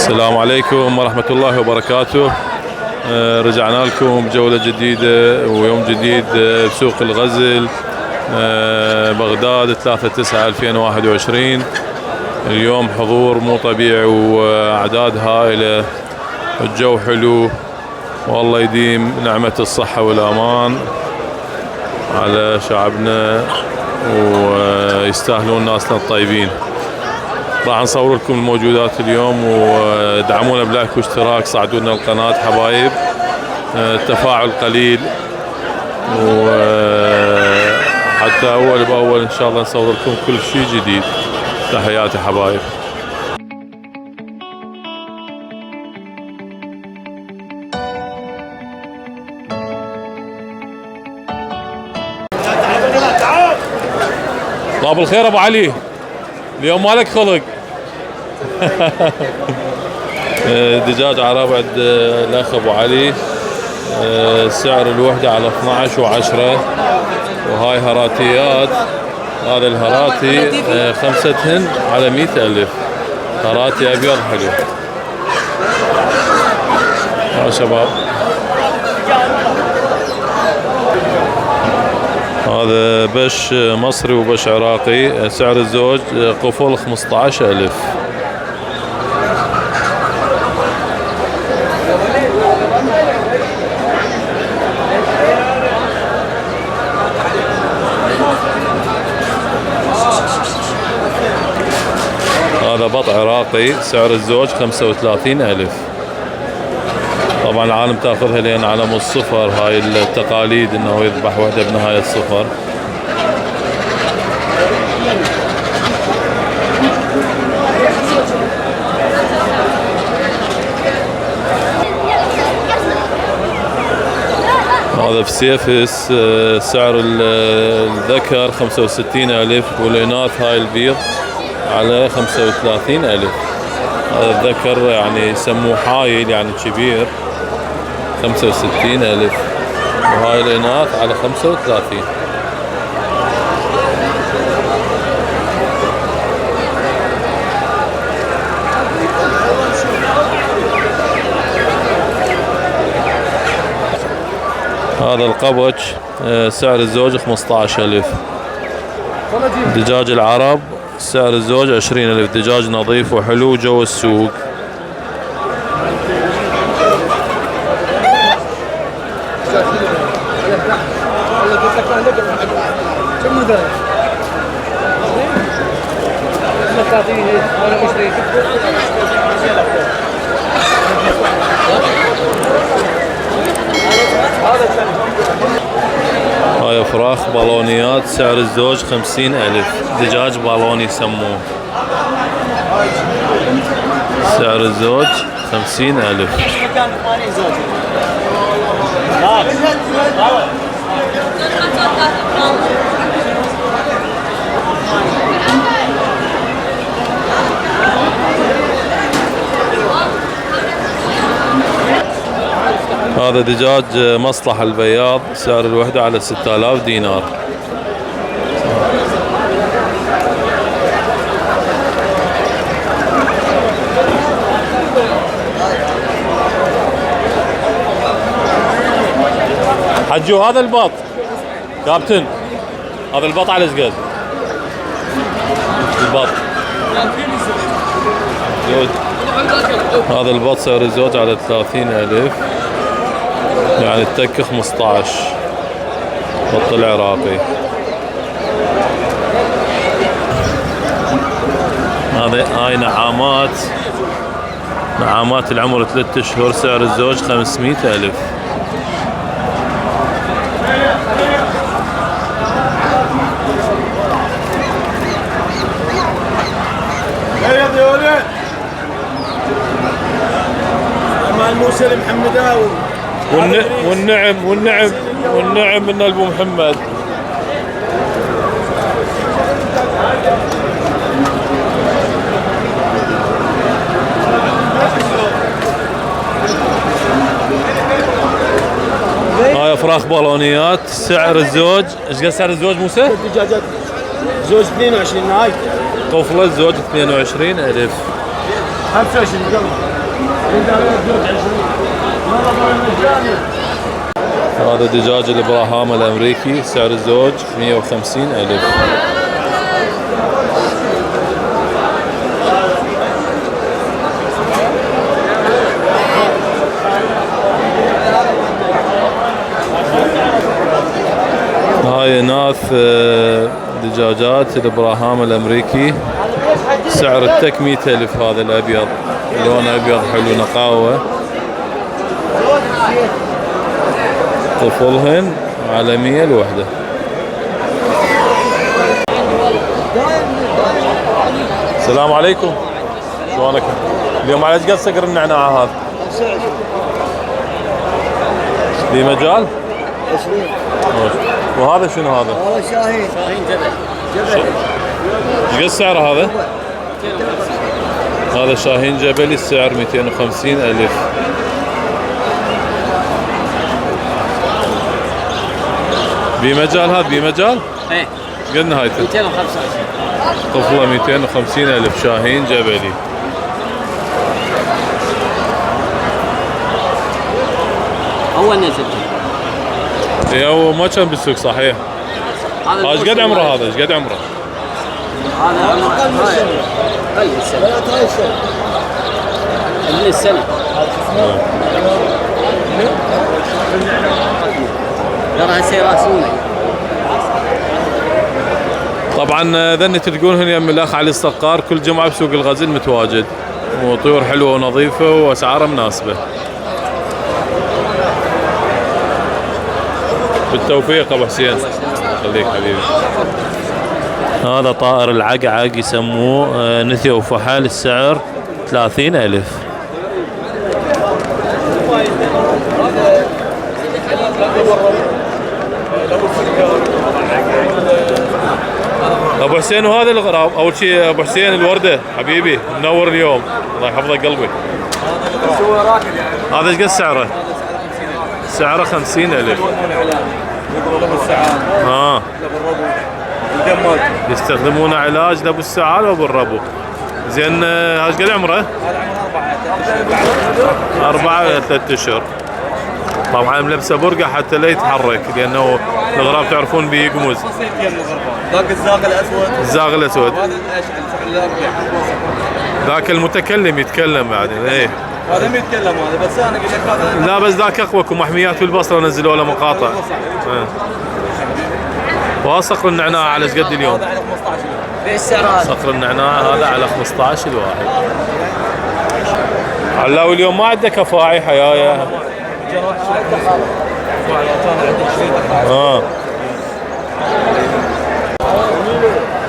السلام عليكم ورحمة الله وبركاته. رجعنا لكم بجولة جديدة ويوم جديد بسوق الغزل بغداد 3/9/2021. اليوم حضور مو طبيعي وأعداد هائلة، الجو حلو والله يديم نعمة الصحة والأمان على شعبنا ويستاهلون ناسنا الطيبين. راح نصور لكم الموجودات اليوم ودعمونا بلايك واشتراك، صعدونا القناة حبايب، تفاعل قليل وحتى أول بأول إن شاء الله نصور لكم كل شيء جديد. تحياتي حبايب. الله بالخير ابو علي، اليوم مالك خلق. دجاج عرب عند الاخ ابو علي، سعر الوحده على 12 و10. وهاي هراتيات، هذا الهراتي 5 على 100,000. هراتي ابيض حلو. يا شباب هذا بش مصري وبش عراقي، سعر الزوج قفول 15,000. هذا بط عراقي سعر الزوج 35,000. طبعا العالم تاخذها لين على الصفر، هاي التقاليد انه يذبح وحده بنهاية الصفر. هذا في سيفس، سعر الذكر 65,000 والاناث هاي البيض على 35,000. هذا الذكر يعني يسموه حايل يعني كبير 65,000، وهاي الاناث على 35. هذا القبج سعر الزوج 15,000. دجاج العرب سعر الزوج 20,000. دجاج نظيف وحلو جو السوق. هاي فراخ بالونيات سعر الزوج 50,000. دجاج بالوني يسموه، سعر الزوج 50,000. هذا دجاج مصلح البياض سعر الوحدة على 6,000 دينار. حجو هذا البط كابتن، هذا البط على زقد البط هذا البط سعر الزوج على 30,000 يعني التكة 15. بط العراقي. هاي نعامات العمر 3 اشهر سعر الزوج 500,000. موسى المحمداوي والنعم من ابو محمد. هاي فراخ بالونيات سعر الزوج ايش قد سعر الزوج موسى؟ الدجاجات زوج 22 هاي طفلة الزوج 22,000. 25 يلا هذا دجاج البراهام الامريكي، سعر الزوج 150,000. هاي ناث دجاجات البراهام الامريكي، سعر التك 100,000. هذا الابيض لونه ابيض حلو نقاوه، طفلهن على 100 الوحده. السلام عليكم، شلونك؟ اليوم على ايش قد سكر النعناع هذا؟ في مجال؟ 20. وهذا شنو هذا؟ هذا شاهين جبل. ايش قد سعره هذا؟ هذا شاهين جبلي، السعر 250,000. بمجال هذا بمجال؟ ايه قد نهايته؟ 225. طفله 250,000 شاهين جبلي. اول نزل اي هو ما كان بالسوق صحيح. هذا ايش قد عمره هذا؟ ايش قد عمره؟ هذا اقل من السنه. اقل من السنه. من السنه. ترى هسه يراسونه. طبعا ذني تلقونهن يم الاخ علي الصقار كل جمعه بسوق الغزل متواجد، وطيور حلوه ونظيفه واسعارها مناسبه. بالتوفيق ابو حسين، خليك حبيبي. هذا طائر العقعق يسموه نثي وفحال، السعر 30,000. ابو حسين وهذا الغراب اول شيء. ابو حسين الورده حبيبي منور اليوم، الله يحفظك قلبي. هذا ايش قد سعره؟ سعره 50,000. ها يستخدمونه علاج لابو السعال وابو الربو. زين ايش قد عمره؟ 4 3 اشهر. طبعا ملبسه برقه حتى لا يتحرك، لانه الغراب تعرفون بيقمز. ذاك الزاغ الاسود. الزاغ الاسود ذاك المتكلم يتكلم بعدين. ايه هذا ما يتكلم هذا، بس انا قلت لك هذا. لا بس ذاك اقوى، محميات بالبصره نزلوا له مقاطع. وصقر النعناع على ايش قد اليوم؟ هذا على 15 يوم. ايش سعر هذا؟ صقر النعناع هذا على 15 الواحد. علاوي اليوم ما عنده كفاعي حيايا.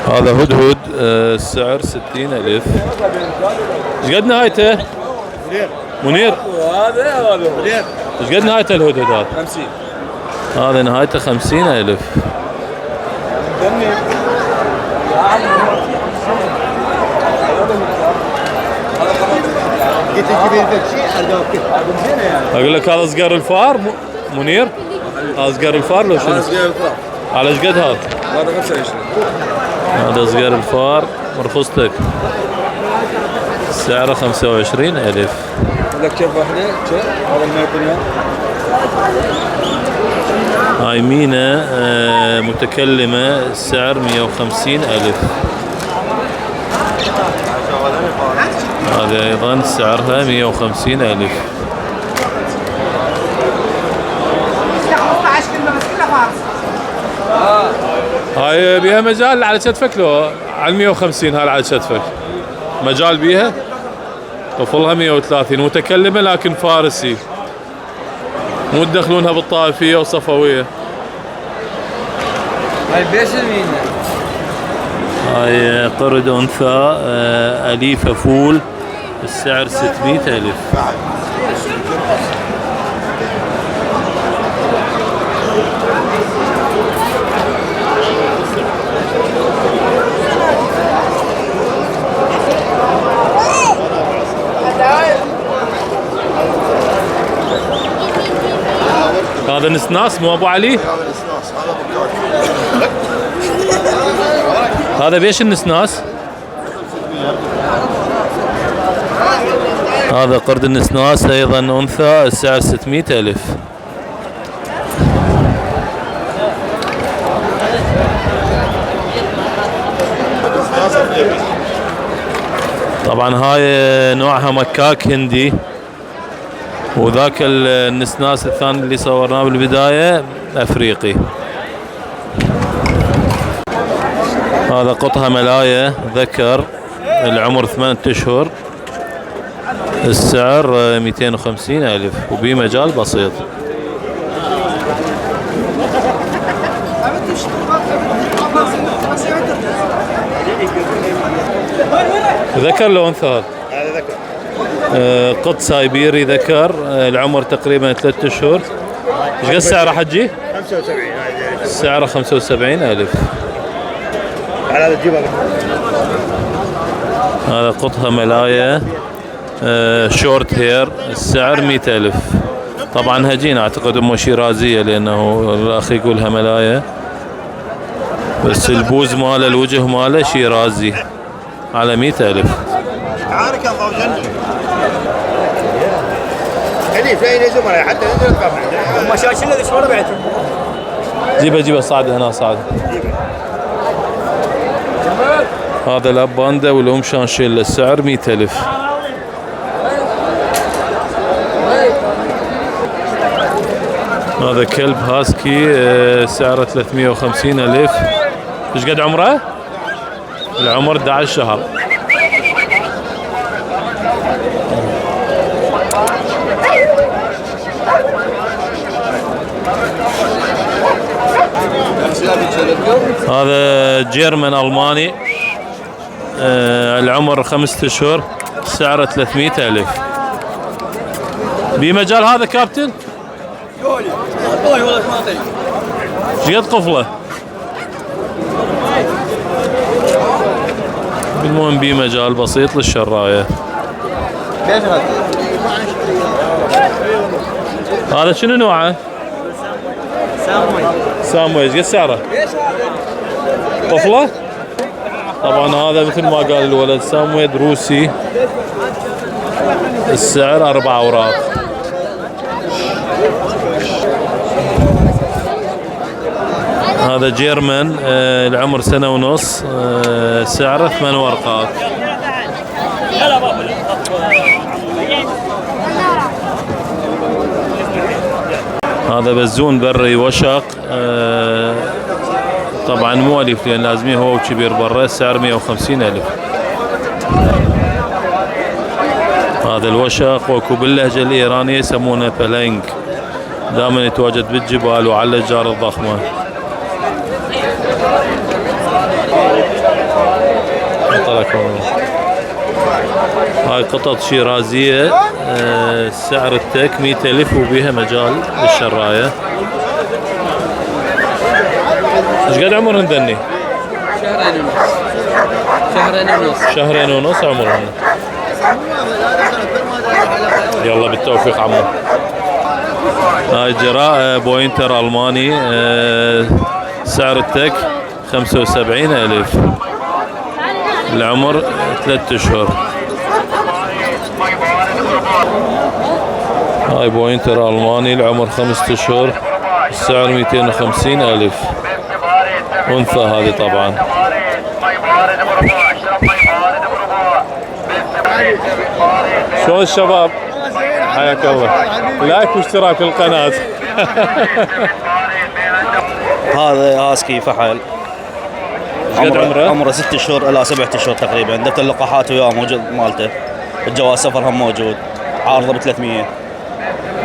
هذا هدهد، السعر 60,000. ايش قد نهايته؟ منير. هذا منير. ايش قد نهايته الهدهد هذا؟ 50. هذا نهايته 50,000. اقول لك هذا صقر الفار منير. هذا صقر الفار لو شنو؟ على ايش قد هذا؟ هذا 25. هذا صقر الفار مرخصتك، سعره 25,000. لك كيف واحده؟ كيف؟ هذا ما يكون هاي مينا متكلمة، السعر 150,000. هذا ايضا سعرها 150,000. هاي بيها مجال على كتفك لو على 150؟ هاي على كتفك مجال بيها. طفلها 130، متكلمة لكن فارسي، مو تدخلونها بالطائفية وصفوية. هاي بيش المينا. هاي قرد انثى اليفة فول، السعر 600,000. هذا نسناس مو ابو علي؟ هذا بيش النسناس؟ هذا قرد النسناس ايضا انثى، السعر 600,000. طبعا هاي نوعها مكاك هندي، وذاك النسناس الثاني اللي صورناه بالبداية افريقي. هذا قطها ملاية ذكر، العمر 8 اشهر، السعر 250,000 وبيه مجال بسيط. ذكر لو انثى؟ هذا ذكر. قط سايبيري ذكر، العمر تقريبا 3 اشهر. ايش قد سعره حجي؟ 75. سعره 75,000. على تجيبها. هذا قطها ملاية شورت هير، السعر 100,000. طبعا هجين اعتقد امه شيرازية لانه الاخ يقولها ملاية، بس البوز ماله الوجه ماله شيرازي، على 100,000. عارك الله وجنة. هني في زملاء حتى نزل قبل. هم شاشين ذي شو ربعتهم. جيبها صعد هنا صعد. هذا الاب باندا والام شانشيلا، السعر 100,000. هذا كلب هاسكي، سعره 350,000. ايش قد عمره؟ العمر 11 شهر. هذا جيرمن الماني، العمر 5 اشهر، سعره 300,000. بمجال هذا كابتن؟ ايش قد قفله؟ بالمهم بمجال بسيط للشرايه. هذا شنو نوعه؟ ساموي. ايش قد سعره؟ طفله؟ طبعا هذا مثل ما قال الولد سامويد روسي، السعر 4 أوراق. هذا جيرمان، العمر 1.5 سنة، سعره 8 ورقات. هذا بزون بري وشق، طبعا مو اليف لان لازم هو كبير برا، السعر 150,000. هذا الوشق وكو باللهجه الايرانيه يسمونه بلنج، دائما يتواجد بالجبال وعلى الاشجار الضخمه. هاي قطط شيرازيه، سعر التك 100,000 وبيها مجال للشرايه. ايش قد عمرهن ذني؟ شهرين ونص عمرهن. يلا بالتوفيق عمو. هاي جراء بوينتر الماني، سعر التك 75,000، العمر 3 اشهر. هاي بوينتر الماني، العمر 5 اشهر، السعر 250,000، انثى هذه طبعا. شلون الشباب؟ حياك الله. لايك واشتراك القناة. هذا هاسكي فحل، قد عمره؟ عمره 6 اشهر الى 7 اشهر تقريبا. دفتر اللقاحات وياه موجود مالته، الجواز سفر هم موجود، عارضه ب 300.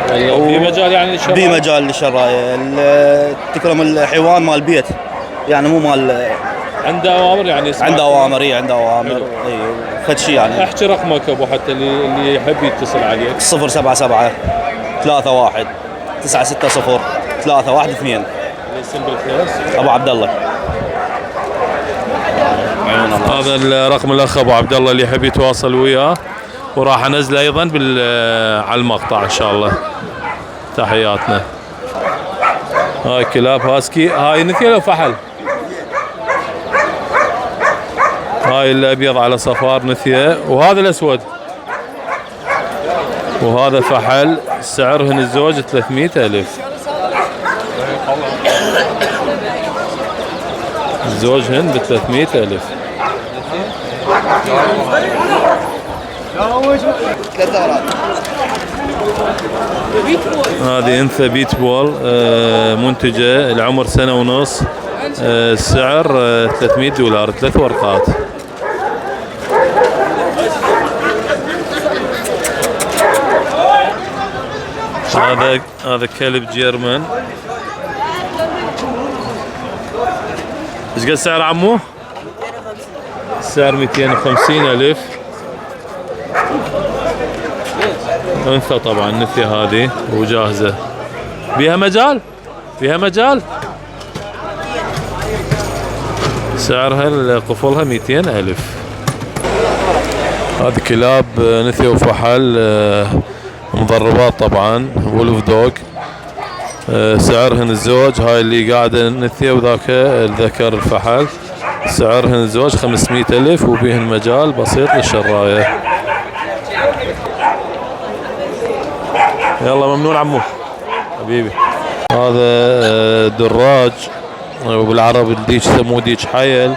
في مجال يعني للشرايه؟ في مجال للشرايه. تكرم الحيوان مال بيت، يعني مو مال. عنده اوامر يعني؟ عنده اوامر، عنده اوامر. اي فد شيء يعني. احكي رقمك ابو حتى اللي يحب يتصل عليك. 077 31 960 312. الاسم بالخير؟ ابو عبد الله. هذا الرقم الاخ ابو عبد الله اللي يحب يتواصل وياه، وراح انزله ايضا على المقطع ان شاء الله. تحياتنا. هاي كلاب هاسكي، هاي نثيه لو فحل؟ هاي الابيض على صفار نثيه، وهذا الاسود وهذا فحل سعرهن الزوج 300,000. زوجهن ب 300,000. هذه انثى بيت بول منتجة، العمر سنة ونص، السعر $300، 3 ورقات. هذا كلب جيرمان. ايش قد سعر عمو؟ السعر 250,000. انثى طبعا، النثية هذه وجاهزة. بيها مجال؟ بيها مجال؟ سعرها قفولها 200,000. هذه كلاب نثية وفحل مضربات طبعا، وولف دوغ. سعرهن الزوج، هاي اللي قاعدة نثية وذاك الذكر الفحل، سعرهن الزوج 500,000 وبيهن مجال بسيط للشراية. يلا ممنون عمو حبيبي. هذا دراج وبالعرب الديش يسموه ديش حيل،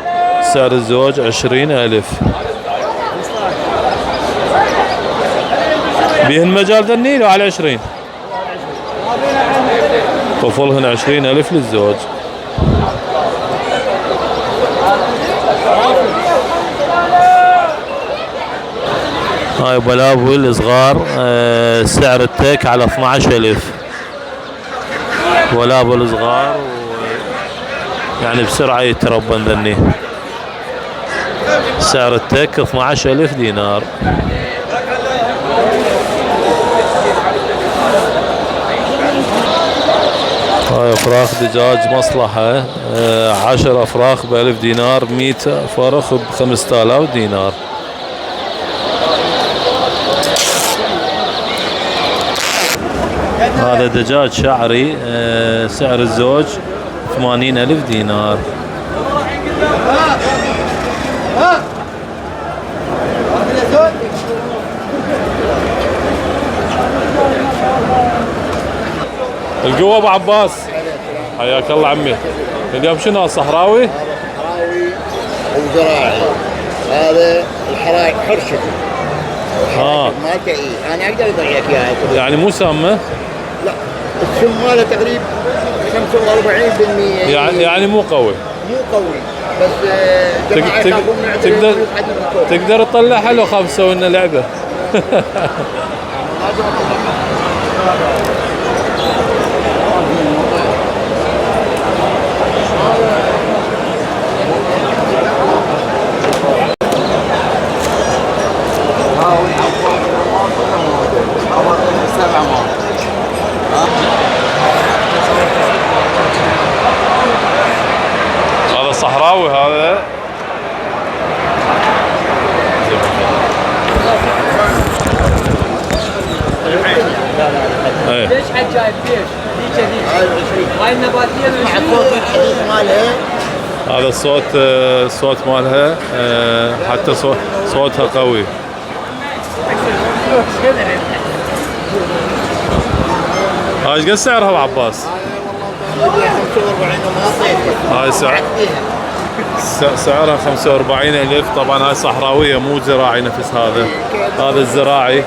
سعر الزوج 20,000. بيهن مجال ذني لو على 20؟ طفلهن 20,000 للزوج. هاي بلابل صغار، سعر التك على 12,000. بلابل صغار يعني بسرعة يتربن ذني. سعر التك 12,000 دينار. هاي افراخ دجاج مصلحة، 10 افراخ ب1000 دينار، 100 فرخ ب5,000 دينار. هذا دجاج شعري، سعر الزوج 80,000 دينار. القوة ابو عباس، حياك الله عمي. اليوم شنو صحراوي؟ صحراوي وزراعي. هذا الحرايق حرشة. مالته ايه، انا اقدر اضيعك اياها. يعني مو سامة؟ لا، السم ماله تقريبا 45%. يعني مو قوي. مو قوي، بس جماعة تقدر تطلعها لو خاف تسوي لنا لعبة. هذا صحراوي هذا. ليش حد جايب ليش؟ هاي النباتية هذا الصوت مالها، حتى صوتها قوي. هاي ايش قد سعرها ابو عباس؟ هاي سعرها 45,000. طبعا هاي صحراوية مو زراعي نفس هذا. هذا الزراعي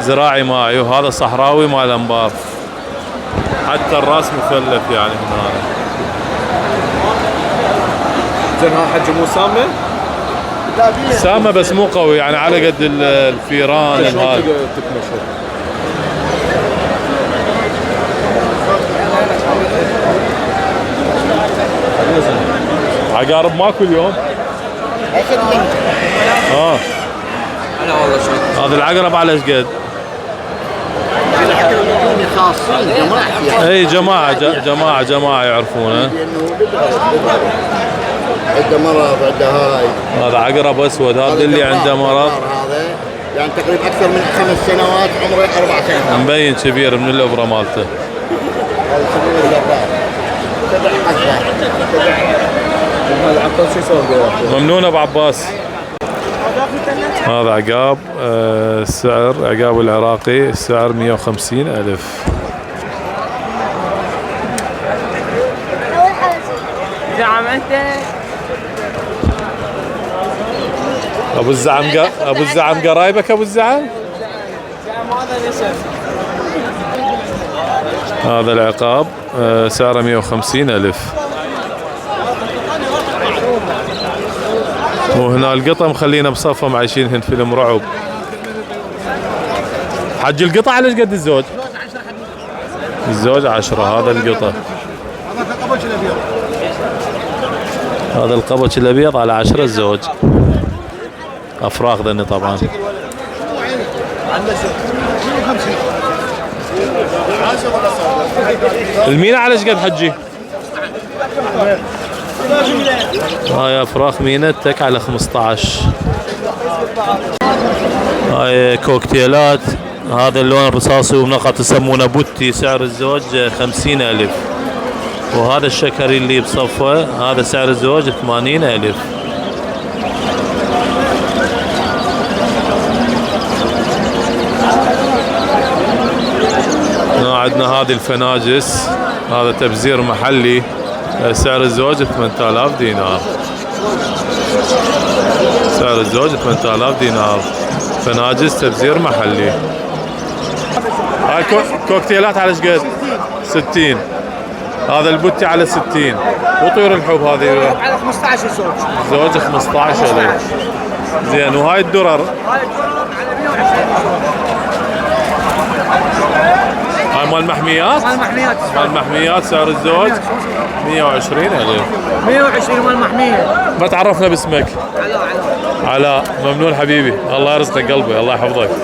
زراعي ماي، وهذا صحراوي مال انبار، حتى الراس مثلث يعني هنا. زين ها حجي مو سامة؟ سامة بس مو قوي، يعني على قد الفيران. هذا عقارب ماكو اليوم. انا والله شو هذا العقرب على ايش قد؟ خاصين جماعة. اي جماعة يعرفونه. عنده مرض، عنده هاي. هذا عقرب اسود، هذا اللي عنده مرض. هذا يعني تقريبا اكثر من 5 سنوات، عمره 4 سنوات. مبين كبير من الابره مالته. هذا سميه الجبار. العقل شو يسوي؟ ممنون ابو عباس. هذا عقاب، السعر عقاب العراقي، السعر 150,000. زعم انت ابو الزعم قرايبك ابو الزعم؟ هذا نسب. هذا العقاب سعره 150,000. وهنا القطة مخلينا بصفهم عايشين هن فيلم رعب. حج القطة على ايش قد الزوج؟ الزوج 10. هذا القطة، هذا القبش الابيض على 10 الزوج. افراخ ذني طبعا. المينا على ايش قد حجي؟ هاي افراخ مينا تك على 15. هاي كوكتيلات، هذا اللون الرصاصي ومنقط يسمونه بوتي، سعر الزوج 50,000. وهذا الشكري اللي بصفه هذا سعر الزوج 80,000. عندنا هذه الفناجس، هذا تبزير محلي، سعر الزوج 8000 دينار. سعر الزوج 8000 دينار، فناجس تبزير محلي. هاي كوكتيلات على ايش قد؟ 60. هذا البوتي على 60. وطيور الحب هذه على 15 الزوج. زوج 15,000. زين. وهاي الدرر؟ هاي مال المحميات؟ مال المحميات سعر الزوج 120,000. 120 مال محمية. ما تعرفنا باسمك؟ علاء. ممنون حبيبي، الله يرزقك قلبي، الله يحفظك.